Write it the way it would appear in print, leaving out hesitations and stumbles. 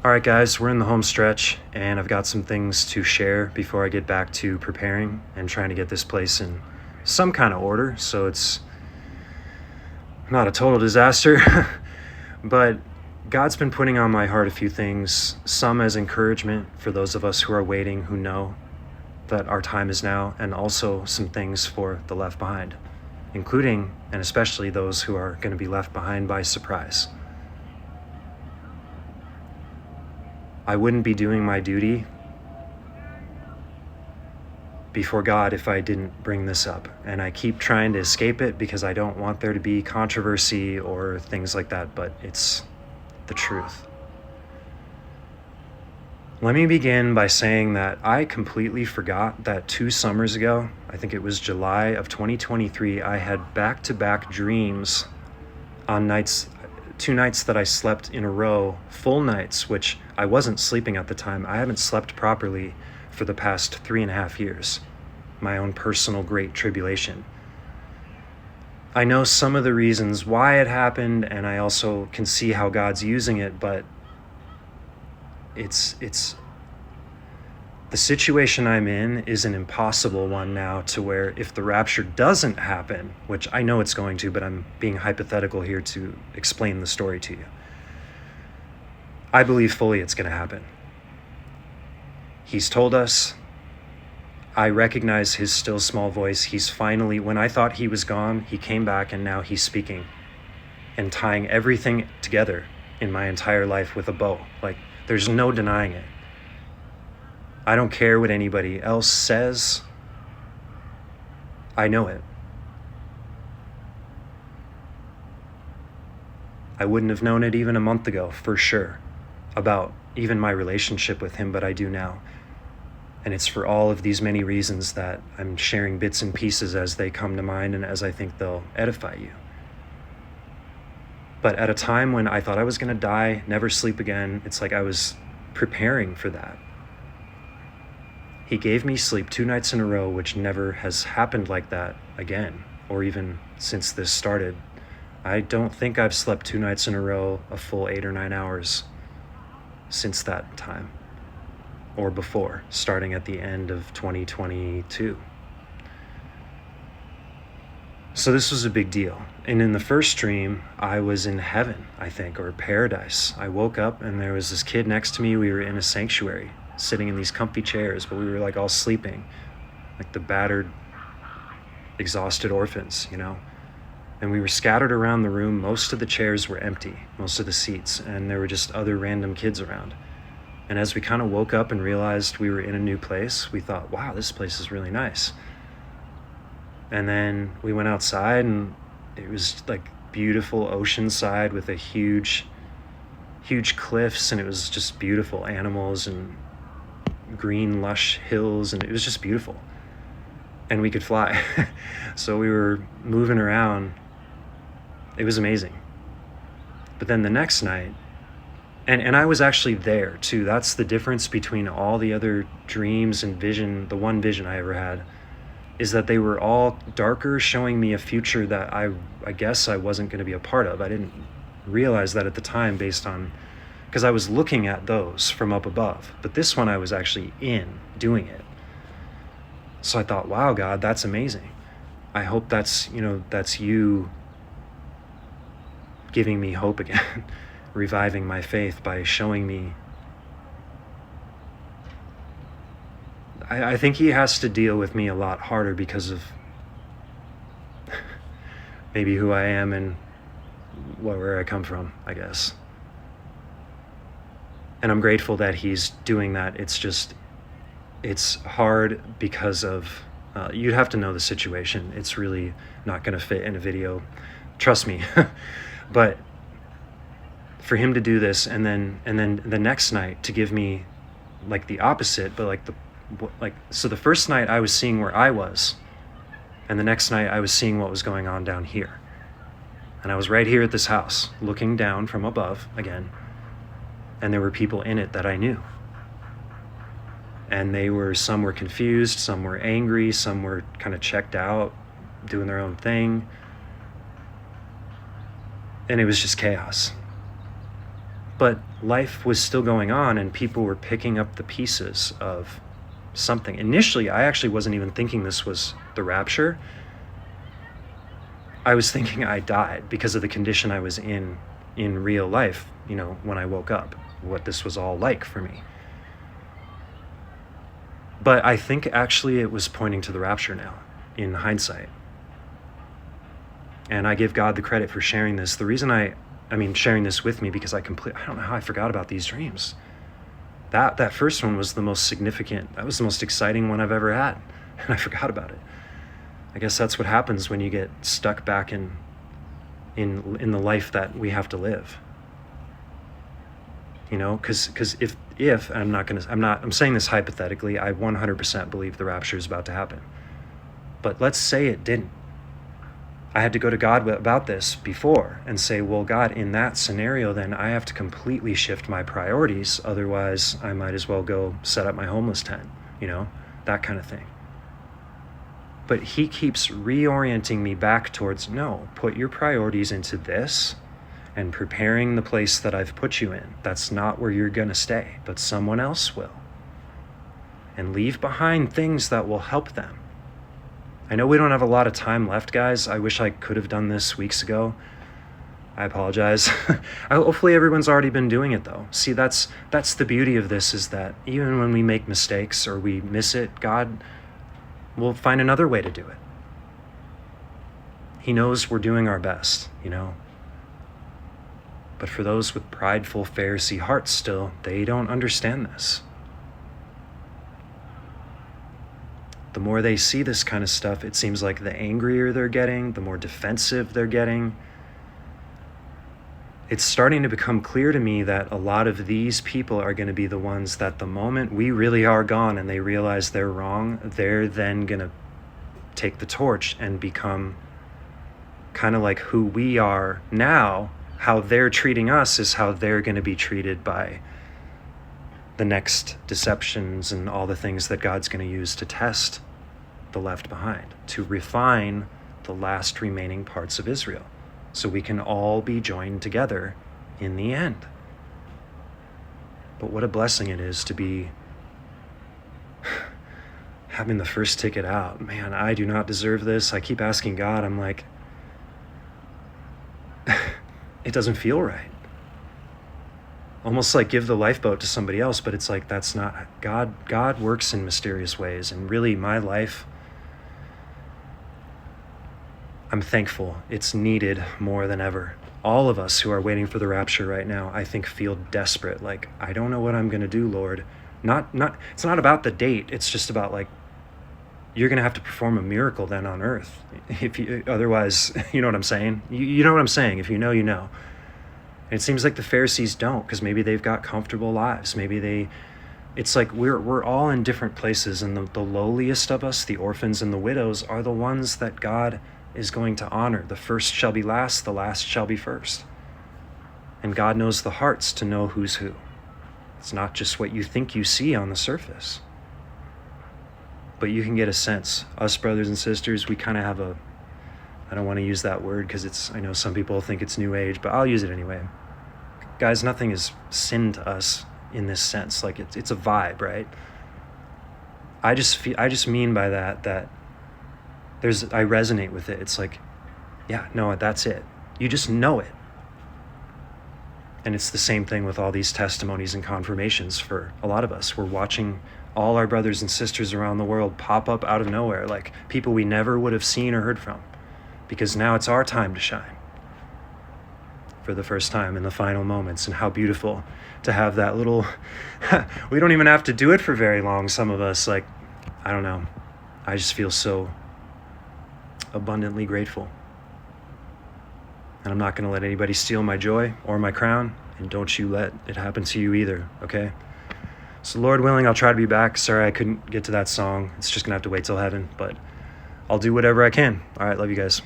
All right, guys, we're in the home stretch, and I've got some things to share before I get back to preparing and trying to get this place in some kind of order so it's not a total disaster. But God's been putting on my heart a few things, some as encouragement for those of us who are waiting, who know that our time is now, and also some things for the left behind, including and especially those who are going to be left behind by surprise. I wouldn't be doing my duty before God if I didn't bring this up. And I keep trying to escape it because I don't want there to be controversy or things like that, but it's the truth. Let me begin by saying that I completely forgot that 2 summers ago, I think it was July of 2023, I had back-to-back dreams on 2 nights that I slept in a row, full nights, which I wasn't sleeping at the time. I haven't slept properly for the past 3.5 years. My own personal great tribulation. I know some of the reasons why it happened, and I also can see how God's using it, but it's the situation I'm in is an impossible one now, to where if the rapture doesn't happen, which I know it's going to, but I'm being hypothetical here to explain the story to you. I believe fully it's going to happen. He's told us. I recognize his still small voice. He's finally, when I thought he was gone, he came back, and now he's speaking and tying everything together in my entire life with a bow. Like, there's no denying it. I don't care what anybody else says. I know it. I wouldn't have known it even a month ago, for sure, about even my relationship with him, but I do now. And it's for all of these many reasons that I'm sharing bits and pieces as they come to mind and as I think they'll edify you. But at a time when I thought I was going to die, never sleep again, it's like I was preparing for that. He gave me sleep 2 nights in a row, which never has happened like that again, or even since this started. I don't think I've slept 2 nights in a row, a full 8 or 9 hours since that time, or before, starting at the end of 2022. So this was a big deal. And in the first dream, I was in heaven, I think, or paradise. I woke up and there was this kid next to me. We were in a sanctuary, sitting in these comfy chairs, but we were like all sleeping, like the battered, exhausted orphans, you know? And we were scattered around the room. Most of the chairs were empty, most of the seats, and there were just other random kids around. And as we kind of woke up and realized we were in a new place, we thought, wow, this place is really nice. And then we went outside, and it was like beautiful oceanside with a huge cliffs, and it was just beautiful animals and green lush hills, and it was just beautiful. And we could fly. So we were moving around. It was amazing. But then the next night, and I was actually there too. That's the difference between all the other dreams and vision. The one vision I ever had is that they were all darker, showing me a future that I guess I wasn't going to be a part of. I didn't realize that at the time, based on, because I was looking at those from up above. But this one I was actually in, doing it. So I thought, wow, God, that's amazing. I hope that's you giving me hope again, reviving my faith by showing me. I think he has to deal with me a lot harder because of maybe who I am and where I come from, I guess. And I'm grateful that he's doing that. It's hard because of, you'd have to know the situation. It's really not going to fit in a video. Trust me. But for him to do this and then the next night to give me like the opposite, but so the first night I was seeing where I was, and the next night I was seeing what was going on down here. And I was right here at this house, looking down from above again, and there were people in it that I knew. And some were confused, some were angry, some were kind of checked out, doing their own thing. And it was just chaos. But life was still going on and people were picking up the pieces of something. Initially, I actually wasn't even thinking this was the rapture. I was thinking I died because of the condition I was in real life, when I woke up, what this was all like for me. But I think actually it was pointing to the rapture now, in hindsight. And I give God the credit for sharing this. The reason sharing this with me, because I don't know how I forgot about these dreams. That first one was the most significant. That was the most exciting one I've ever had, and I forgot about it. I guess that's what happens when you get stuck back in the life that we have to live. Because if I'm saying this hypothetically, I 100% believe the rapture is about to happen. But let's say it didn't. I had to go to God about this before and say, well, God, in that scenario, then I have to completely shift my priorities. Otherwise, I might as well go set up my homeless tent, that kind of thing. But he keeps reorienting me back towards, no, put your priorities into this and preparing the place that I've put you in. That's not where you're going to stay, but someone else will. And leave behind things that will help them. I know we don't have a lot of time left, guys. I wish I could have done this weeks ago. I apologize. Hopefully everyone's already been doing it, though. See, that's the beauty of this, is that even when we make mistakes or we miss it, God will find another way to do it. He knows we're doing our best, But for those with prideful Pharisee hearts still, they don't understand this. The more they see this kind of stuff, it seems like the angrier they're getting, the more defensive they're getting. It's starting to become clear to me that a lot of these people are going to be the ones that the moment we really are gone and they realize they're wrong, they're then going to take the torch and become kind of like who we are now. How they're treating us is how they're going to be treated by the next deceptions and all the things that God's going to use to test the left behind, to refine the last remaining parts of Israel, so we can all be joined together in the end. But what a blessing it is to be having the first ticket out. Man, I do not deserve this. I keep asking God, I'm like, it doesn't feel right. Almost like give the lifeboat to somebody else, but it's like, that's not God. God works in mysterious ways, and really my life, I'm thankful. It's needed more than ever. All of us who are waiting for the rapture right now, I think, feel desperate. Like, I don't know what I'm going to do, Lord. It's not about the date. It's just about, like, you're going to have to perform a miracle then on earth. Otherwise, you know what I'm saying? You know what I'm saying. If you know, you know. And it seems like the Pharisees don't, because maybe they've got comfortable lives. It's like we're all in different places, and the lowliest of us, the orphans and the widows, are the ones that God is going to honor. The first shall be last, the last shall be first. And God knows the hearts to know who's who. It's not just what you think you see on the surface. But you can get a sense. Us brothers and sisters, we kind of have I don't want to use that word because I know some people think it's new age, but I'll use it anyway. Guys, nothing is sin to us in this sense. Like it's a vibe, right? I just mean by that I resonate with it. It's like, yeah, no, that's it. You just know it. And it's the same thing with all these testimonies and confirmations for a lot of us. We're watching all our brothers and sisters around the world pop up out of nowhere, like people we never would have seen or heard from, because now it's our time to shine for the first time in the final moments. And how beautiful to have that little, we don't even have to do it for very long. Some of us, like, I don't know. I just feel so abundantly grateful. And I'm not going to let anybody steal my joy or my crown. And don't you let it happen to you either, okay? So Lord willing, I'll try to be back. Sorry I couldn't get to that song. It's just going to have to wait till heaven. But I'll do whatever I can. All right, love you guys.